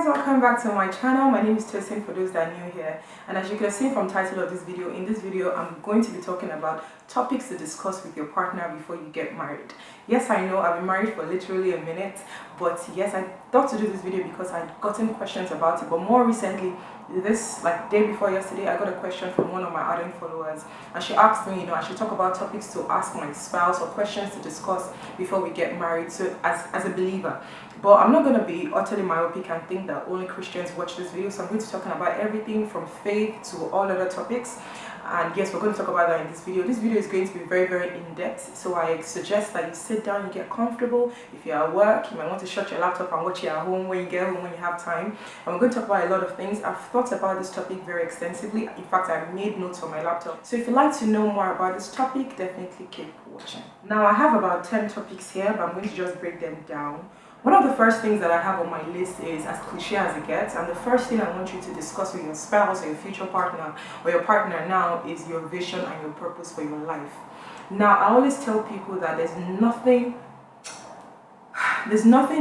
guys, welcome back to my channel. My name is Tosin for those that are new here, and as you can see from the title of this video, in this video I'm going to be talking about topics to discuss with your partner before you get married. Yes, I know I've been married for literally a minute, but yes, I thought to do this video because I'd gotten questions about it. But more recently, this day before yesterday, I got a question from one of my ardent followers, and she asked me, I should talk about topics to ask my spouse or questions to discuss before we get married, so as a believer. But I'm not going to be utterly myopic and think that only Christians watch this video, so I'm going to be talking about everything from faith to all other topics. And yes, we're going to talk about that in this video. This video is going to be very, very in-depth, so I suggest that you sit down, you get comfortable. If you're at work, you might want to shut your laptop and watch it at home when you get home, when you have time. And we're going to talk about a lot of things. I've thought about this topic very extensively. In fact, I've made notes on my laptop. So if you'd like to know more about this topic, definitely keep watching. Now, I have about 10 topics here, but I'm going to just break them down. One of the first things that I have on my list is as cliche as it gets, and the first thing I want you to discuss with your spouse or your future partner or your partner now is your vision and your purpose for your life. Now, I always tell people that there's nothing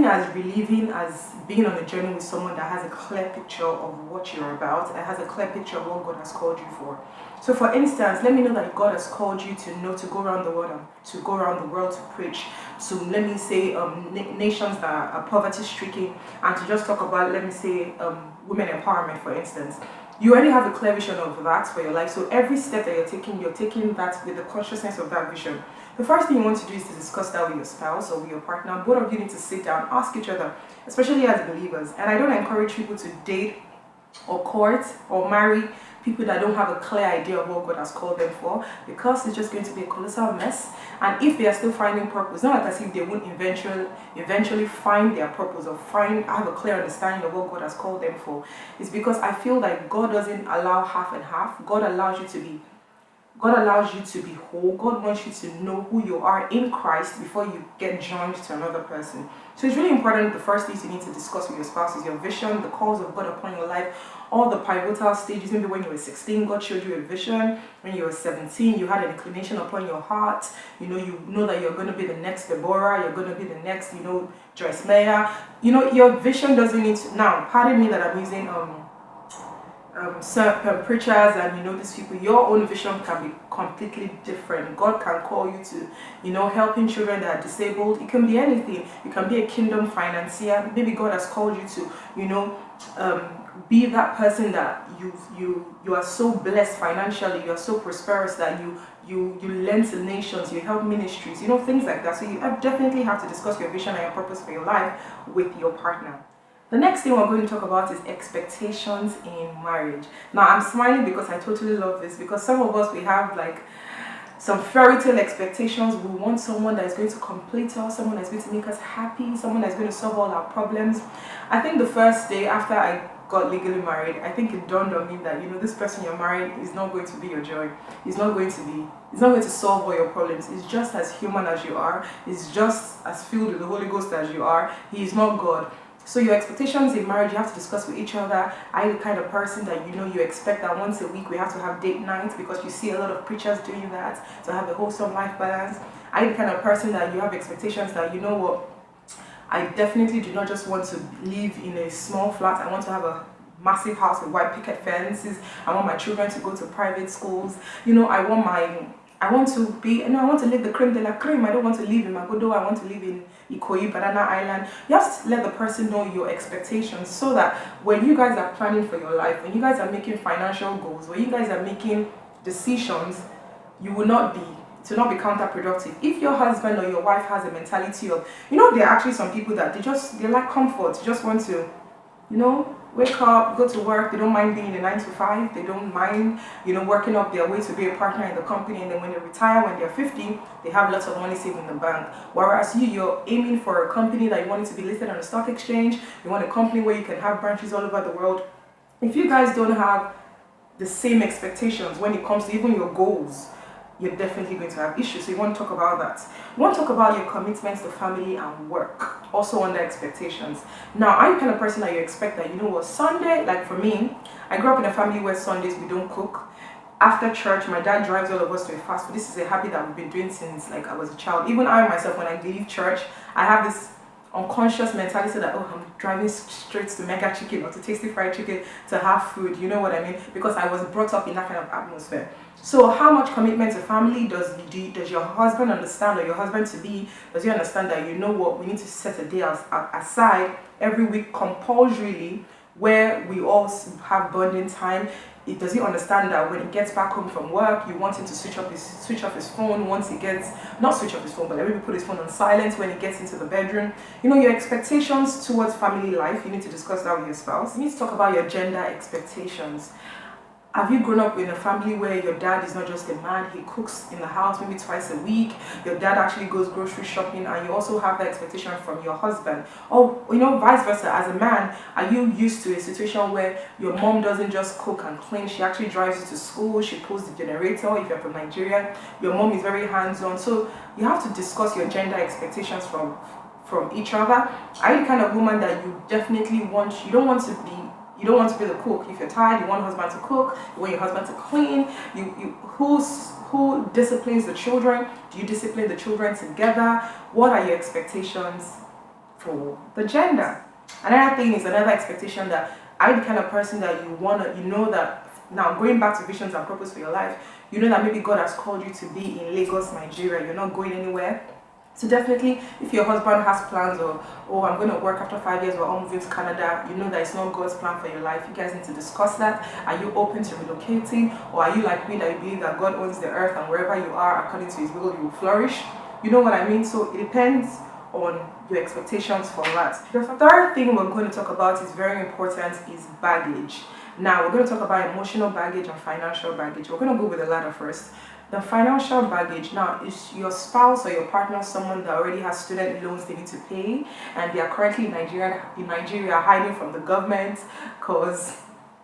as relieving as being on a journey with someone that has a clear picture of what you're about and has a clear picture of what God has called you for. So for instance, let me know that God has called you to go around the world, to preach to, let me say, nations that are poverty stricken, and to just talk about, let me say, women empowerment, for instance. You already have a clear vision of that for your life, so every step that you're taking that with the consciousness of that vision. The first thing you want to do is to discuss that with your spouse or with your partner. Both of you need to sit down, ask each other, especially as believers. And I don't encourage people to date or court or marry people that don't have a clear idea of what God has called them for, because it's just going to be a colossal mess. And if they are still finding purpose, not as if they won't eventually find their purpose or have a clear understanding of what God has called them for, it's because I feel like God doesn't allow half and half. God allows you to be whole. God wants you to know who you are in Christ before you get joined to another person. So it's really important. The first things you need to discuss with your spouse is your vision, the calls of God upon your life, all the pivotal stages. Maybe when you were 16, God showed you a vision. When you were 17, you had an inclination upon your heart. You know that you're going to be the next Deborah, you're going to be the next, Joyce Meyer. Your vision doesn't need to, now, pardon me that I'm using preachers and these people. Your own vision can be completely different. God can call you to helping children that are disabled. It can be anything. You can be a kingdom financier. Maybe God has called you to be that person that you are so blessed financially, you are so prosperous that you lend to nations, you help ministries, things like that. So you definitely have to discuss your vision and your purpose for your life with your partner. The next thing we're going to talk about is expectations in marriage. Now, I'm smiling because I totally love this, because some of us, we have some fairy tale expectations. We want someone that is going to complete us, someone that's going to make us happy, someone that's going to solve all our problems. I think the first day after I got legally married, I think it dawned on me that this person you're married is not going to be your joy. It's not going to solve all your problems. It's just as human as you are. It's just as filled with the Holy Ghost as you are. He is not God. So your expectations in marriage, you have to discuss with each other. Are you the kind of person that you expect that once a week we have to have date nights, because you see a lot of preachers doing that to have a wholesome life balance? Are you the kind of person that you have expectations that I definitely do not just want to live in a small flat. I want to have a massive house with white picket fences. I want my children to go to private schools. I want to live the creme de la creme. I don't want to live in Magodo. I want to live in Ikoyi, Banana Island. You have to let the person know your expectations, so that when you guys are planning for your life, when you guys are making financial goals, when you guys are making decisions, you will not be be counterproductive. If your husband or your wife has a mentality of, there are actually some people that they like comfort, just want to, wake up, go to work. They don't mind being in a 9 to 5. They don't mind, working up their way to be a partner in the company. And then when they retire, when they're 50, they have lots of money saved in the bank. Whereas you're aiming for a company that you want it to be listed on the stock exchange. You want a company where you can have branches all over the world. If you guys don't have the same expectations when it comes to even your goals, you're definitely going to have issues. So you want to talk about that. You want to talk about your commitments to family and work, also under expectations. Now, are you the kind of person that you expect that, Sunday, like for me, I grew up in a family where Sundays we don't cook. After church, my dad drives all of us to a fast food. This is a habit that we've been doing since I was a child. Even I myself, when I leave church, I have this unconscious mentality that, oh, I'm driving straight to Mega Chicken or to Tasty Fried Chicken to have food, you know what I mean? Because I was brought up in that kind of atmosphere. So how much commitment to family does your husband understand, or your husband to be, does he understand that, you know what, we need to set a day aside every week compulsorily where we all have bonding time? Does he understand that when he gets back home from work, you want him to switch off his phone once he gets, not switch off his phone, but maybe put his phone on silent when he gets into the bedroom? You know, your expectations towards family life, you need to discuss that with your spouse. You need to talk about your gender expectations. Have you grown up in a family where your dad is not just a man, he cooks in the house maybe twice a week, your dad actually goes grocery shopping, and you also have that expectation from your husband? Or, you know, vice versa, as a man, are you used to a situation where your mom doesn't just cook and clean, she actually drives you to school, she pulls the generator if you're from Nigeria, your mom is very hands-on? So you have to discuss your gender expectations from each other. Are you the kind of woman that you definitely want, you don't want to be the cook? If you're tired, you want your husband to cook, you want your husband to clean. Who disciplines the children? Do you discipline the children together? What are your expectations for the gender? Another thing is another expectation that, are you the kind of person that you know that, now going back to visions and purpose for your life, you know that maybe God has called you to be in Lagos, Nigeria, you're not going anywhere. So definitely, if your husband has plans, or, oh, I'm going to work after 5 years, or I'm moving to Canada, you know that it's not God's plan for your life. You guys need to discuss that. Are you open to relocating? Or are you like me, that you believe that God owns the earth and wherever you are, according to his will, you will flourish? You know what I mean? So it depends on your expectations for that. The third thing we're going to talk about is very important, is baggage. Now, we're going to talk about emotional baggage and financial baggage. We're going to go with the latter first. The financial baggage. Now, is your spouse or your partner someone that already has student loans they need to pay, and they are currently in Nigeria hiding from the government because,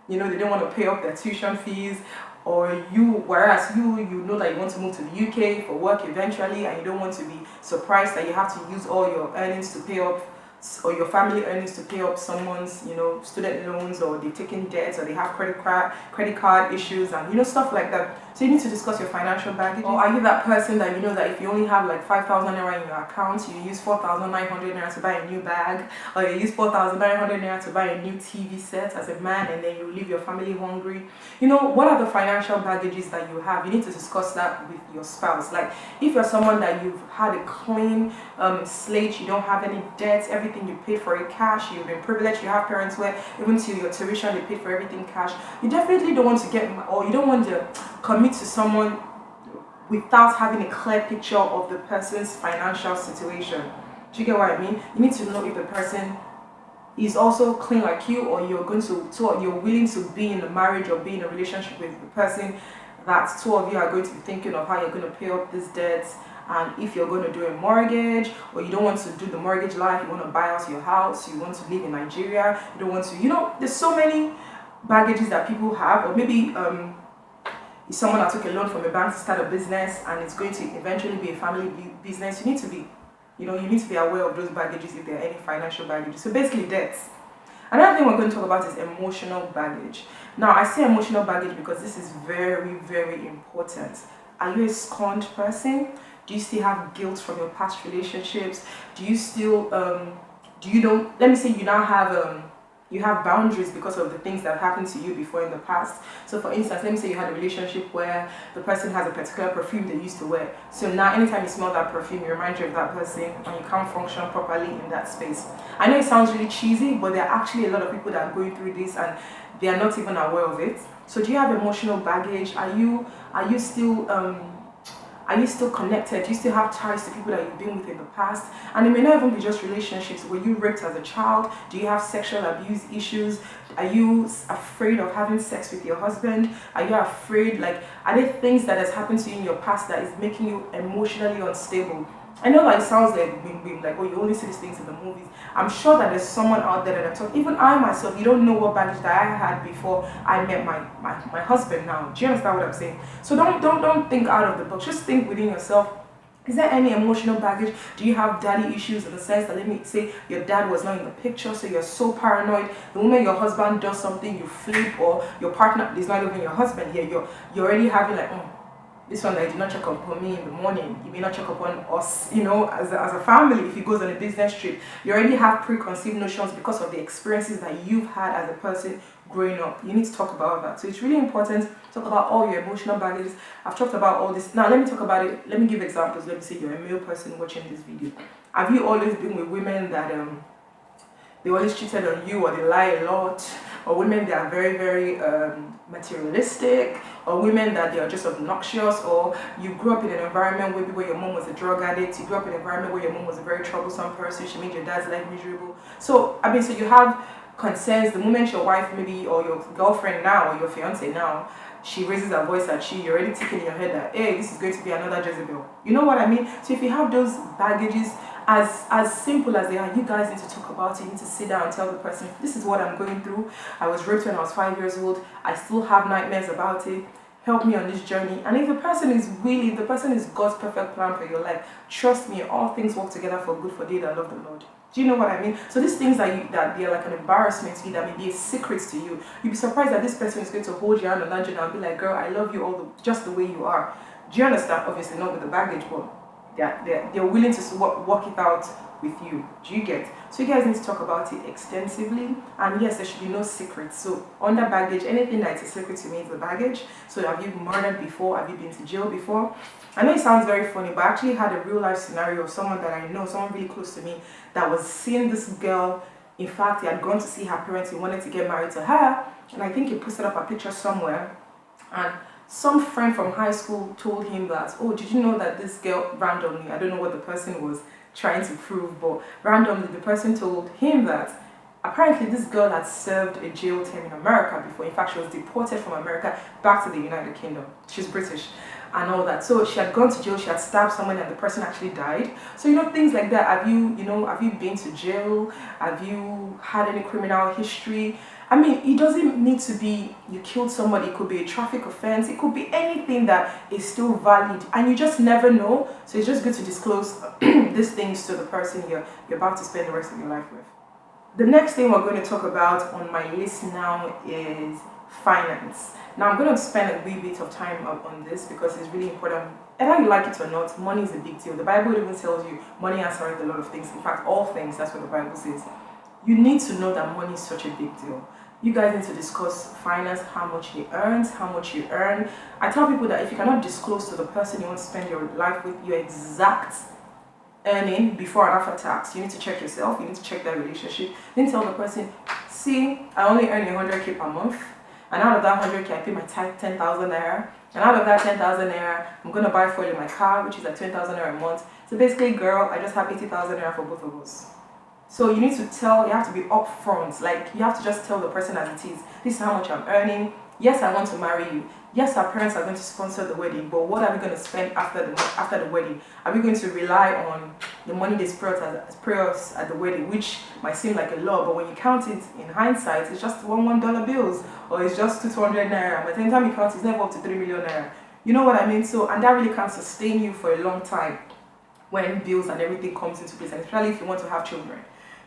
you know, they don't want to pay up their tuition fees? Or whereas you know that you want to move to the UK for work eventually, and you don't want to be surprised that you have to use all your earnings to pay up, or your family earnings to pay up someone's, you know, student loans, or they've taken debts, or they have credit card issues, and, you know, stuff like that. So you need to discuss your financial baggage. Or are you that person that, you know, that if you only have like 5,000 naira in your account, you use 4,900 naira to buy a new bag, or you use 4,900 naira to buy a new TV set as a man, and then you leave your family hungry? You know, what are the financial baggages that you have? You need to discuss that with your spouse. Like, if you're someone that you've had a clean slate, you don't have any debts, everything you paid for it cash, you've been privileged, you have parents where even to your tuition they paid for everything cash, you definitely don't want to get, or you don't want to commit to someone without having a clear picture of the person's financial situation. Do you get what I mean? You need to know if the person is also clean like you, or you're willing to be in a marriage or be in a relationship with the person that two of you are going to be thinking of how you're going to pay up these debts. And if you're going to do a mortgage, or you don't want to do the mortgage life, you want to buy out your house, you want to live in Nigeria, you don't want to, you know, there's so many baggages that people have. Or maybe someone that took a loan from a bank to start a business, and it's going to eventually be a family business. You need to be, you know, you need to be aware of those baggages if there are any financial baggages. So basically, debts. Another thing we're going to talk about is emotional baggage. Now, I say emotional baggage because this is very, very important. Are you a scorned person? Do you still have guilt from your past relationships? Do you still, let me say you now have, you have boundaries because of the things that happened to you before in the past. So for instance, let me say you had a relationship where the person has a particular perfume they used to wear. So now anytime you smell that perfume, it reminds you of that person, and you can't function properly in that space. I know it sounds really cheesy, but there are actually a lot of people that are going through this and they are not even aware of it. So do you have emotional baggage? Are you still connected? Do you still have ties to people that you've been with in the past? And it may not even be just relationships. Were you raped as a child? Do you have sexual abuse issues? Are you afraid of having sex with your husband? Are you afraid, like, are there things that has happened to you in your past that is making you emotionally unstable? I know that it sounds like, oh, you only see these things in the movies. I'm sure that there's someone out there that I talk, even I myself, you don't know what baggage that I had before I met my husband now. Do you understand what I'm saying? So don't think out of the box. Just think within yourself. Is there any emotional baggage? Do you have daddy issues, in the sense that, let me say, your dad was not in the picture, so you're so paranoid. The moment your husband does something, you flip, or your partner is not even your husband here, you're already having like, This one that you did not check up on me in the morning, you may not check up on us, as a family. If he goes on a business trip, you already have preconceived notions because of the experiences that you've had as a person growing up. You need to talk about that. So it's really important to talk about all your emotional baggages. I've talked about all this. Now let me talk about it. Let me give examples. Let me say you're a male person watching this video. Have you always been with women that they always cheated on you, or they lie a lot, or women that are very, very materialistic, or women that they are just obnoxious, or you grew up in an environment where your mom was a drug addict, you grew up in an environment where your mom was a very troublesome person, she made your dad's life miserable. So, so you have concerns the moment your wife maybe, or your girlfriend now, or your fiance now, she raises her voice at you, you're already thinking in your head that, hey, this is going to be another Jezebel. You know what I mean? So if you have those baggages, as simple as they are, you guys need to talk about it. You need to sit down and tell the person, this is what I'm going through. I was raped when I was 5 years old. I still have nightmares about it. Help me on this journey. And if the person is willing, the person is God's perfect plan for your life, trust me, all things work together for good for they that love the Lord. Do you know what I mean? So these things that they're like an embarrassment to you, that may be a secret to you, you'd be surprised that this person is going to hold your hand and lunge and be like, girl, I love you just the way you are. Do you understand? Obviously not with the baggage, but they're willing to work it out with you. Do you get? So you guys need to talk about it extensively. And yes, there should be no secrets. So under baggage, anything that is a secret to me is the baggage. So have you murdered before? Have you been to jail before? I know it sounds very funny, but I actually had a real life scenario of someone that I know, someone really close to me, that was seeing this girl. In fact, he had gone to see her parents. He wanted to get married to her. And I think he posted up a picture somewhere. And some friend from high school told him that, oh, did you know that this girl randomly, I don't know what the person was trying to prove, but randomly the person told him that apparently this girl had served a jail term in America before. In fact, she was deported from America back to the United Kingdom. She's British and all that. So she had gone to jail, she had stabbed someone, and the person actually died. So things like that. Have you been to jail? Have you had any criminal history? It doesn't need to be you killed somebody. It could be a traffic offense. It could be anything that is still valid, and you just never know. So it's just good to disclose these things to the person you're about to spend the rest of your life with. The next thing we're going to talk about on my list now is finance. Now I'm going to spend a wee bit of time on this because it's really important. Whether you like it or not, money is a big deal. The Bible even tells you money answers a lot of things. In fact, all things, that's what the Bible says. You need to know that money is such a big deal. You guys need to discuss finance, how much he earns, how much you earn. I tell people that if you cannot disclose to the person you want to spend your life with your exact earning before and after tax, you need to check yourself, you need to check that relationship. Then tell the person, see, I only earn 100K per month, and out of that 100K I pay my tithe 10,000 naira, and out of that 10,000 naira I'm going to buy fuel in my car, which is at 20,000 naira a month. So basically, girl, I just have 80,000 naira for both of us. So you need to you have to be upfront. Like, you have to just tell the person as it is. This is how much I'm earning. Yes, I want to marry you. Yes, our parents are going to sponsor the wedding, but what are we going to spend after the wedding? Are we going to rely on the money they spray us at the wedding, which might seem like a lot, but when you count it in hindsight, it's just $1 bills, or it's just 200 naira. By the time you count, it's never up to 3 million naira. You know what I mean? So, and that really can sustain you for a long time when bills and everything comes into place, and especially if you want to have children.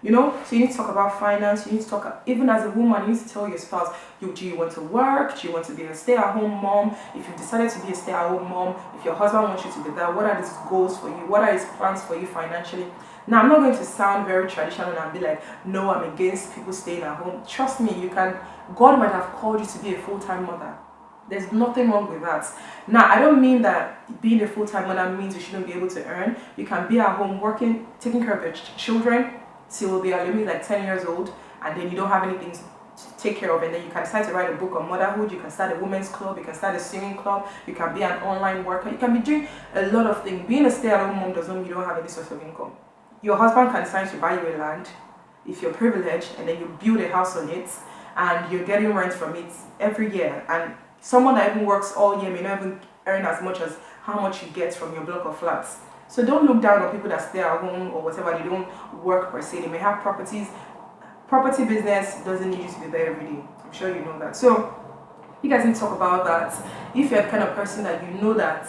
So you need to talk about finance. You need to talk, even as a woman, you need to tell your spouse, do you want to work? Do you want to be a stay-at-home mom? If you've decided to be a stay-at-home mom, if your husband wants you to be that, what are his goals for you? What are his plans for you financially? Now, I'm not going to sound very traditional and be like, no, I'm against people staying at home. Trust me, God might have called you to be a full-time mother. There's nothing wrong with that. Now, I don't mean that being a full-time mother means you shouldn't be able to earn. You can be at home working, taking care of your children, till they are maybe like 10 years old, and then you don't have anything to take care of, and then you can decide to write a book on motherhood. You can start a women's club, you can start a singing club, you can be an online worker, you can be doing a lot of things. Being a stay-at-home mom doesn't mean you don't have any source of income. Your husband can decide to buy you a land if you're privileged, and then you build a house on it, and you're getting rent from it every year. And someone that even works all year may not even earn as much as how much you get from your block of flats. So don't look down on people that stay at home or whatever. They don't work per se. They may have properties. Property business doesn't need you to be there every day. I'm sure you know that. So you guys need to talk about that. If you're the kind of person that you know that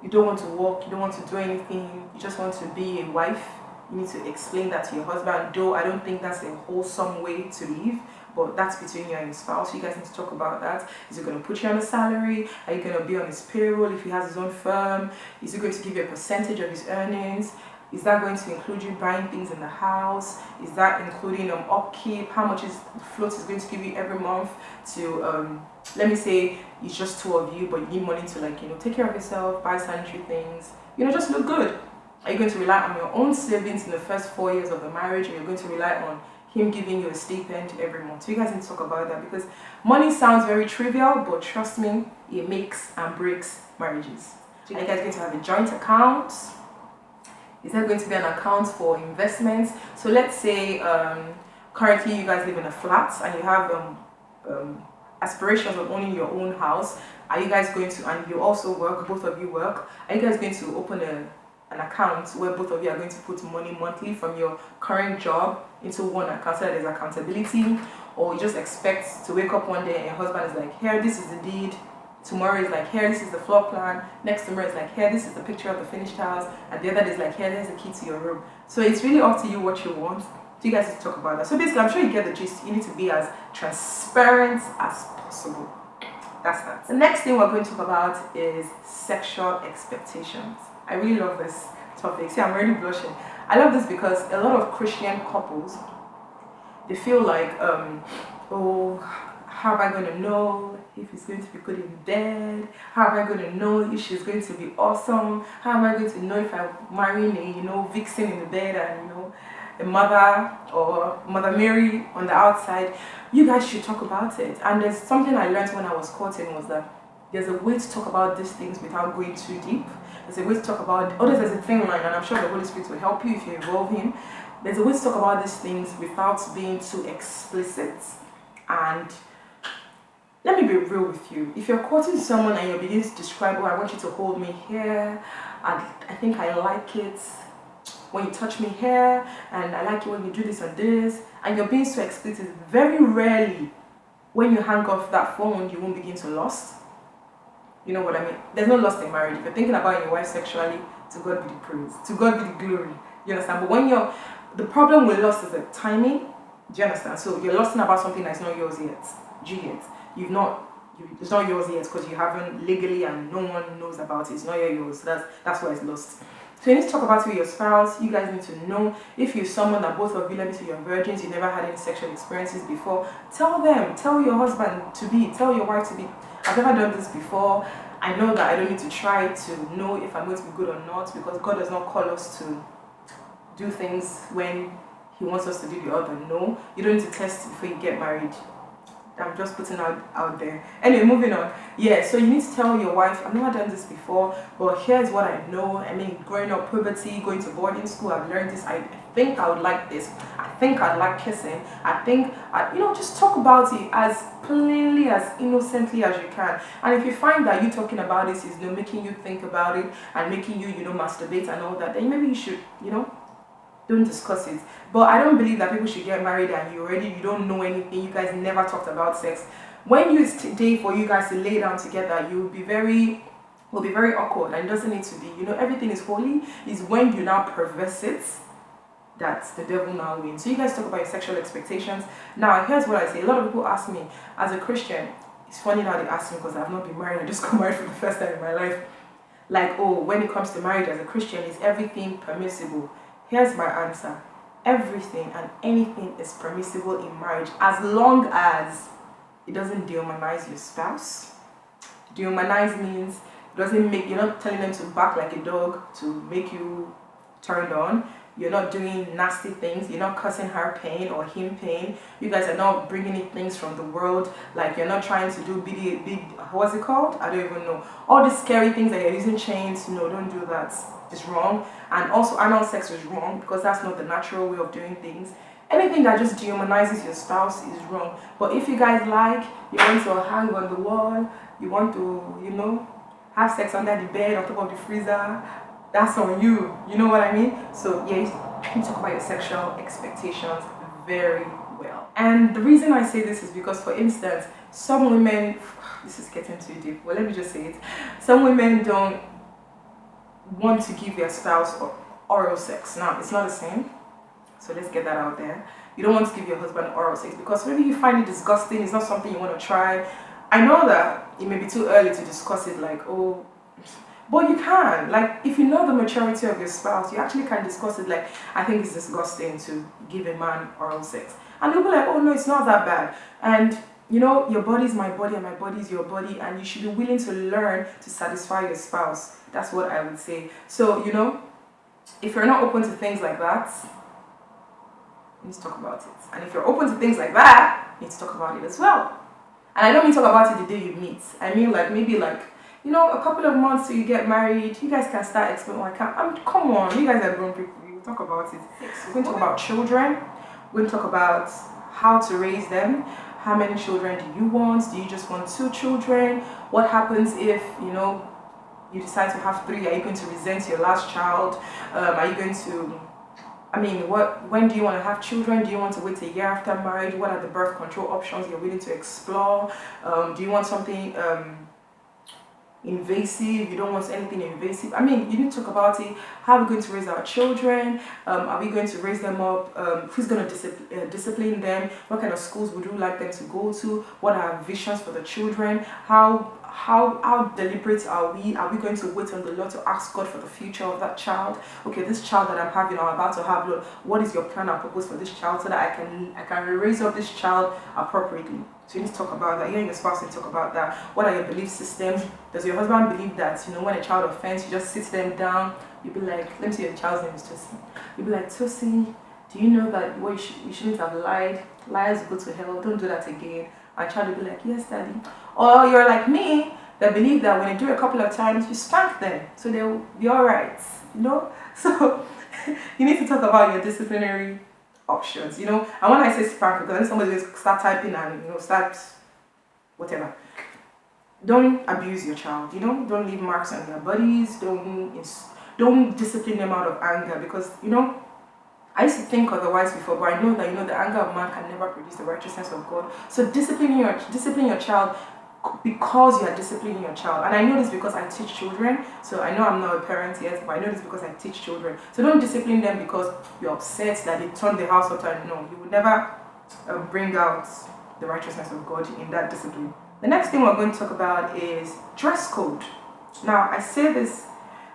you don't want to work, you don't want to do anything, you just want to be a wife, You need to explain that to your husband, though I don't think that's a wholesome way to live, but that's between you and your spouse. You guys need to talk about that. Is he going to put you on a salary? Are you going to be on his payroll if he has his own firm? Is he going to give you a percentage of his earnings? Is that going to include you buying things in the house? Is that including upkeep? How much is float is going to give you every month to let me say it's just two of you, but you need money to, like, you know, take care of yourself, buy sanitary things, you know, just look good. Are you going to rely on your own savings in the first 4 years of the marriage, or you're going to rely on him giving you a stipend every month? So you guys need to talk about that, because money sounds very trivial, but trust me, it makes and breaks marriages. Are you guys going to have a joint account? Is there going to be an account for investments? So let's say currently you guys live in a flat and you have aspirations of owning your own house. Are you guys going to, and you also work, both of you work, are you guys going to open an account where both of you are going to put money monthly from your current job into one account so that there's accountability? Or you just expect to wake up one day and your husband is like, here, this is the deed. Tomorrow is like, here, this is the floor plan. Next tomorrow is like, here, this is the picture of the finished house. And the other day is like, here, there's the key to your room. So it's really up to you what you want. So you guys need to talk about that. So basically, I'm sure you get the gist. You need to be as transparent as possible. That's that. The next thing we're going to talk about is sexual expectations. I really love this topic. See, I'm already blushing. I love this because a lot of Christian couples, they feel like, oh, how am I going to know if he's going to be good in bed? How am I going to know if she's going to be awesome? How am I going to know if I'm marrying a, you know, vixen in the bed and, you know, a mother or Mother Mary on the outside? You guys should talk about it. And there's something I learned when I was courting, was that there's a way to talk about these things without going too deep. There's a way to talk about, there's a thin line, and I'm sure the Holy Spirit will help you if you involve him. There's a way to talk about these things without being too explicit. And let me be real with you. If you're courting someone and you're beginning to describe, oh, I want you to hold me here, and I think I like it when you touch me here, and I like it when you do this and this, and you're being so explicit, very rarely when you hang off that phone, you won't begin to lust. You know what I mean? There's no lust in marriage. If you're thinking about your wife sexually, to God be the praise, to God be the glory. You understand? But when the problem with lust is the timing. Do you understand? So you're lusting about something that's not yours yet. Do you get? It's not yours yet because you haven't legally, and no one knows about it. It's not yours. So that's why it's lost. So you need to talk about it with your spouse. You guys need to know. If you're someone that both of you, let me say you're virgins, you never had any sexual experiences before, tell them, tell your husband to be, tell your wife to be, I've never done this before. I know that I don't need to try to know if I'm going to be good or not, because God does not call us to do things when he wants us to do the other. No, you don't need to test before you get married. I'm just putting out there. Anyway, moving on. Yeah, so you need to tell your wife, I've never done this before, but here's what I know. I mean, growing up, puberty, going to boarding school, I've learned this. I think I would like this. I think I'd like kissing. I think, just talk about it as plainly, as innocently as you can. And if you find that you talking about this is, making you think about it and making you, masturbate and all that, then maybe you should, don't discuss it. But I don't believe that people should get married and you don't know anything. You guys never talked about sex. When it's day for you guys to lay down together, will be very awkward, and it doesn't need to be. Everything is holy. Is when you now perverse it, that's the devil now wins. So you guys talk about your sexual expectations. Now, here's what I say. A lot of people ask me, as a Christian, it's funny now they ask me because I've not been married. I just got married for the first time in my life. Like, oh, when it comes to marriage as a Christian, is everything permissible? Here's my answer. Everything and anything is permissible in marriage as long as it doesn't dehumanize your spouse. Dehumanize means you're not telling them to bark like a dog to make you turned on. You're not doing nasty things. You're not causing her pain or him pain. You guys are not bringing in things from the world. Like, you're not trying to do big, what's it called? I don't even know. All these scary things that you're using chains. No, don't do that. It's wrong. And also, anal sex is wrong because that's not the natural way of doing things. Anything that just dehumanizes your spouse is wrong. But if you guys you want to hang on the wall, you want to, have sex under the bed, on top of the freezer, that's on you. You know what I mean? So yeah, you talk about your sexual expectations very well. And the reason I say this is because, for instance, some women, this is getting too deep, well, let me just say it. Some women don't want to give their spouse oral sex. Now, it's not the same, so let's get that out there. You don't want to give your husband oral sex because maybe you find it disgusting, it's not something you want to try. I know that it may be too early to discuss it, like, oh, but you can. Like, if you know the maturity of your spouse, you actually can discuss it, like, I think it's disgusting to give a man oral sex. And they'll be like, oh no, it's not that bad. And you know, your body is my body and my body is your body, and you should be willing to learn to satisfy your spouse. That's what I would say. So, you know, if you're not open to things like that, you need to talk about it. And if you're open to things like that, you need to talk about it as well. And I don't mean talk about it the day you meet. I mean, like, maybe like, you know, a couple of months till you get married, you guys can start explaining. Like, come on, you guys are grown people. We'll talk about it. We're going to talk about children. We're going to talk about how to raise them. How many children do you want? Do you just want 2 children? What happens if, you know, you decide to have 3? Are you going to resent your last child? Are you going to, I mean, when do you want to have children? Do you want to wait a year after marriage? What are the birth control options you're willing to explore? Do you want something invasive? You don't want anything invasive. I mean, you need to talk about it. How are we going to raise our children? Are we going to raise them up? Who's going to discipline them? What kind of schools would you like them to go to? What are our visions for the children? How deliberate are we? Are we going to wait on the Lord to ask God for the future of that child? Okay, this child that I'm having, I'm about to have, Lord, what is your plan and purpose for this child so that I can raise up this child appropriately? So you need to talk about that. You and your spouse need to talk about that. What are your belief systems? Does your husband believe that, you know, when a child offends, you just sit them down, you be like, let me see, your child's name is Tosin. You be like, Tosin, do you know that you shouldn't have lied? Liars go to hell. Don't do that again. And child will be like, yes, daddy. Or you're like me, that believe that when you do it a couple of times, you spank them, so they'll be all right. You know. So you need to talk about your disciplinary options, you know. And when I say spank, because then somebody will start typing and, you know, start whatever. Don't abuse your child, you know. Don't leave marks on their bodies. Don't discipline them out of anger, because, you know, I used to think otherwise before, but I know that, you know, the anger of man can never produce the righteousness of God. So discipline your child because you are disciplining your child. And I know this because I teach children. So I know I'm not a parent yet, but I know this because I teach children. So don't discipline them because you're upset that they turned the house upside down. No, you will never bring out the righteousness of God in that discipline. The next thing we're going to talk about is dress code. Now, I say this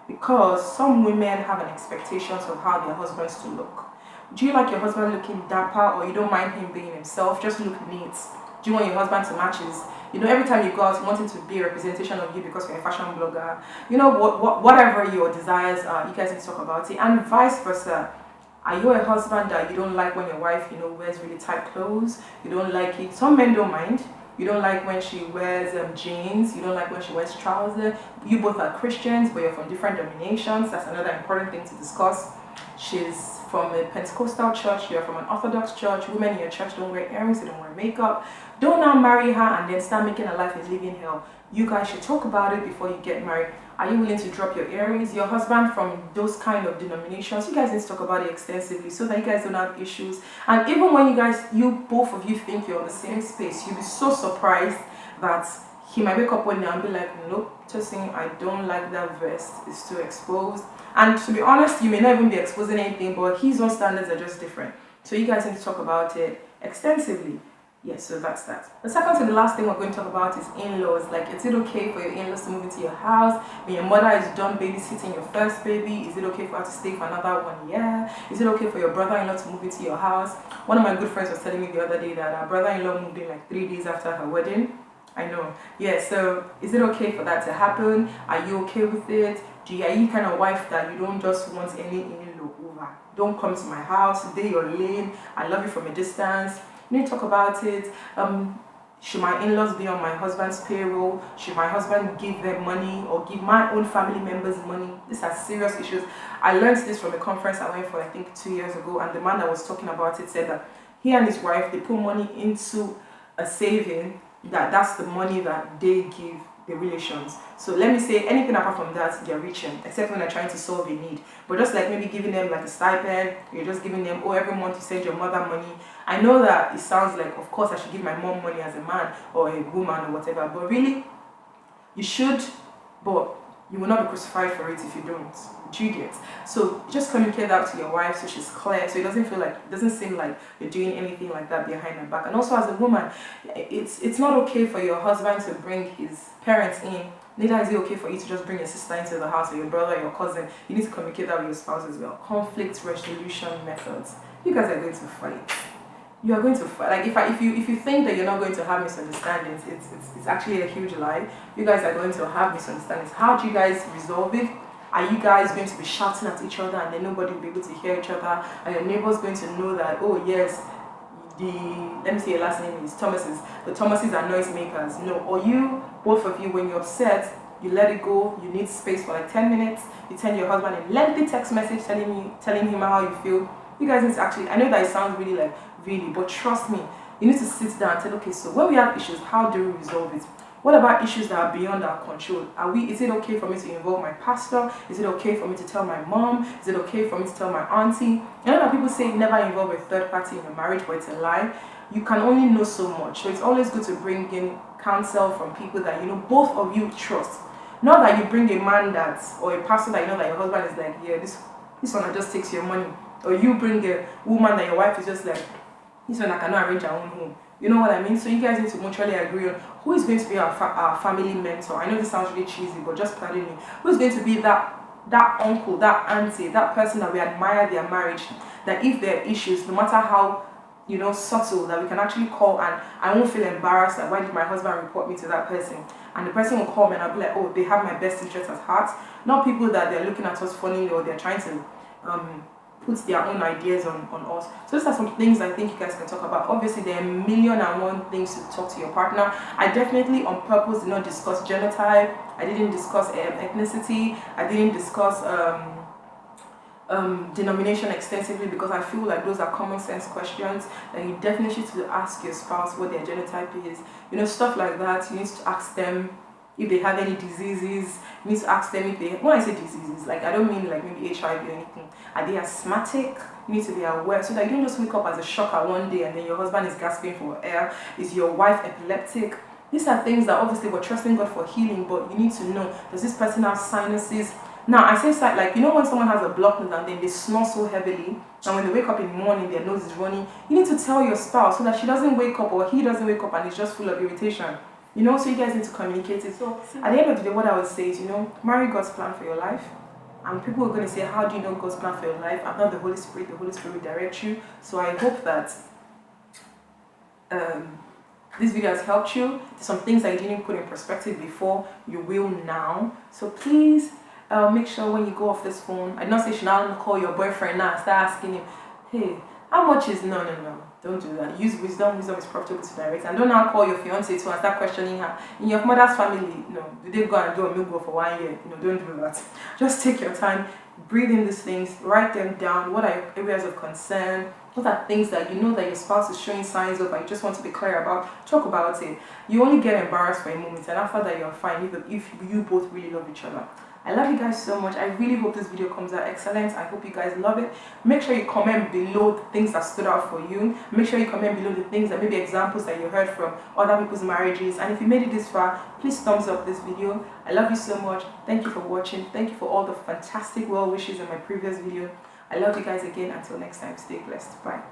because some women have an expectation of how their husbands to look. Do you like your husband looking dapper, or you don't mind him being himself? Just look neat. Do you want your husband to match his, you know, every time you go out, you want him to be a representation of you because you're a fashion blogger. You know, whatever your desires are, you guys need to talk about it. And vice versa. Are you a husband that you don't like when your wife, you know, wears really tight clothes? You don't like it. Some men don't mind. You don't like when she wears jeans. You don't like when she wears trousers. You both are Christians, but you're from different denominations. That's another important thing to discuss. She's from a Pentecostal church. You're from an Orthodox church. Women in your church don't wear earrings. They don't wear makeup. Don't now marry her and then start making her life a living hell. You guys should talk about it before you get married. Are you willing to drop your earrings? Your husband from those kind of denominations, you guys need to talk about it extensively so that you guys don't have issues. And even when you both of you think you're on the same space, you'll be so surprised that he might wake up one day and be like, nope, Tosin, I don't like that vest, it's too exposed. And to be honest, you may not even be exposing anything, but his own standards are just different. So you guys need to talk about it extensively. Yes, so that's that. The second to the last thing we're going to talk about is in-laws. Like, is it okay for your in-laws to move into your house when your mother is done babysitting your first baby? Is it okay for her to stay for another 1 year? Is it okay for your brother-in-law to move into your house? One of my good friends was telling me the other day that her brother-in-law moved in like 3 days after her wedding. I know. Yeah, so is it okay for that to happen? Are you okay with it? Are you kind of wife that you don't just want any in-law over? Don't come to my house, stay your lane, I love you from a distance. You need to talk about it. Should my in-laws be on my husband's payroll? Should my husband give them money or give my own family members money? These are serious issues. I learned this from a conference I went for, I think 2 years ago, and the man that was talking about it said that he and his wife, they put money into a saving, that's the money that they give the relations. So let me say, anything apart from that, they're reaching, except when they're trying to solve a need. But just like maybe giving them like a stipend, you're just giving them, oh, every month you send your mother money. I know that it sounds like, of course I should give my mom money as a man or a woman or whatever, but really, you should, but you will not be crucified for it if you don't. Do you get? So just communicate that to your wife so she's clear, so it doesn't seem like you're doing anything like that behind her back. And also as a woman, it's not okay for your husband to bring his parents in. Neither is it okay for you to just bring your sister into the house, or your brother, or your cousin. You need to communicate that with your spouse as well. Conflict resolution methods. You guys are going to fight. You are going to fight. Like if you think that you're not going to have misunderstandings, it's actually a huge lie. You guys are going to have misunderstandings. How do you guys resolve it? Are you guys going to be shouting at each other and then nobody will be able to hear each other? Are your neighbors going to know that, oh yes, let me say your last name is Thomases. The Thomases are noisemakers. No, or you, both of you, when you're upset, you let it go. You need space for like 10 minutes. You send your husband a lengthy text message telling him how you feel. You guys need to actually, I know that it sounds really, but trust me, you need to sit down and say, okay, so when we have issues, how do we resolve it? What about issues that are beyond our control? Is it okay for me to involve my pastor? Is it okay for me to tell my mom? Is it okay for me to tell my auntie? I know that people say never involve a third party in your marriage, but it's a lie. You can only know so much. So it's always good to bring in counsel from people that you know both of you trust. Not that you bring a man or a pastor that you know that your husband is like, yeah, this one just takes your money. Or you bring a woman that your wife is just like, this one I cannot arrange our own home. You know what I mean? So you guys need to mutually agree on who is going to be our family mentor. I know this sounds really cheesy, but just pardon me. Who's going to be that uncle, that auntie, that person that we admire their marriage, that if there are issues, no matter how, you know, subtle, that we can actually call and I won't feel embarrassed that why did my husband report me to that person? And the person will call me and I'll be like, oh, they have my best interest at heart. Not people that they're looking at us funny or they're trying to put their own ideas on us. So these are some things I think you guys can talk about. Obviously, there are 1,000,001 things to talk to your partner. I definitely on purpose did not discuss genotype. I didn't discuss ethnicity. I didn't discuss denomination extensively because I feel like those are common sense questions that you definitely should ask your spouse what their genotype is. You know, stuff like that. You need to ask them if they have any diseases. You need to ask them if they, when I say diseases, like I don't mean like maybe HIV or anything. Are they asthmatic? You need to be aware so that you don't just wake up as a shocker one day and then your husband is gasping for air. Is your wife epileptic? These are things that obviously we're trusting God for healing, but you need to know, does this person have sinuses? Now I say like, you know when someone has a blocked nose and then they snore so heavily and when they wake up in the morning their nose is running, you need to tell your spouse so that she doesn't wake up or he doesn't wake up and it's just full of irritation. You know, so you guys need to communicate it. So at the end of the day, what I would say is, you know, marry God's plan for your life. And people are going to say, how do you know God's plan for your life? I'm not the Holy Spirit will direct you. So I hope that this video has helped you. Some things that you didn't put in perspective before, you will now. So please make sure when you go off this phone, I did not say you should now call your boyfriend now and start asking him, hey, how much is, no, don't do that. Use wisdom is profitable to direct. And don't now call your fiancé too and start questioning her. In your mother's family, no, do they go and do a milk go for 1 year? No, don't do that. Just take your time, breathe in these things, write them down. What are areas of concern? What are things that you know that your spouse is showing signs of, but you just want to be clear about? Talk about it. You only get embarrassed for a moment, and after that you're fine if you both really love each other. I love you guys so much. I really hope this video comes out excellent. I hope you guys love it. Make sure you comment below the things that stood out for you. Make sure you comment below the things that maybe examples that you heard from other people's marriages. And if you made it this far, please thumbs up this video. I love you so much. Thank you for watching. Thank you for all the fantastic well wishes in my previous video. I love you guys again. Until next time, stay blessed. Bye.